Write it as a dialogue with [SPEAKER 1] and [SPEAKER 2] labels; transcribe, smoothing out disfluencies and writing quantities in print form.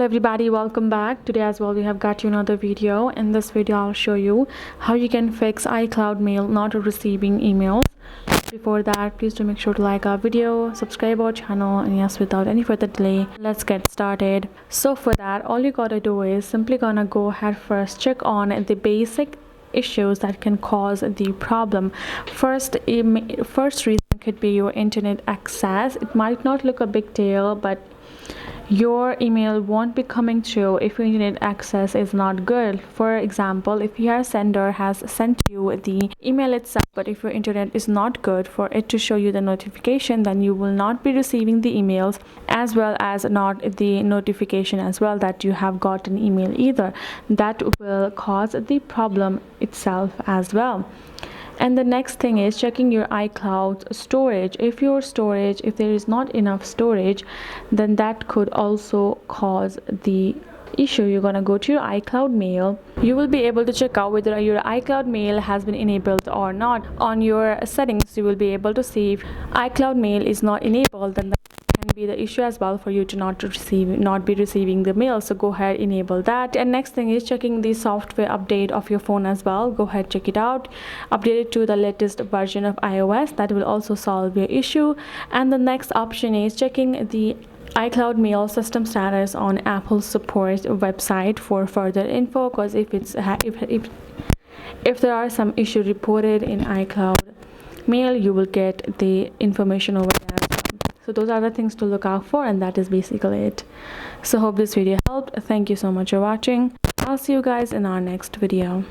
[SPEAKER 1] Hello everybody, welcome back. Today as well we have got you another video. In this video I'll show you how you can fix iCloud mail not receiving emails. Before that, please do make sure to like our video, subscribe our channel, and yes, without any further delay, let's get started. So for that, all you gotta do is simply gonna go ahead first, check on the basic issues that can cause the problem. First reason could be your internet access. It might not look a big deal, but your email won't be coming through if your internet access is not good. For example, if your sender has sent you the email itself, but if your internet is not good for it to show you the notification, then you will not be receiving the emails, as well as not the notification as well that you have got an email either. That will cause the problem itself as well. And the next thing is checking your iCloud storage. If there is not enough storage, then that could also cause the issue. You're gonna go to your iCloud mail. You will be able to check out whether your iCloud mail has been enabled or not. On your settings, you will be able to see if iCloud mail is not enabled, then can be the issue as well for you to not be receiving the mail. So go ahead, enable that. And next thing is checking the software update of your phone as well. Go ahead, check it out, update it to the latest version of iOS. That will also solve your issue. And the next option is checking the iCloud mail system status on Apple support website for further info, because if there are some issue reported in iCloud mail, you will get the information over there. So those are the things to look out for, and that is basically it. So hope this video helped. Thank you so much for watching. I'll see you guys in our next video.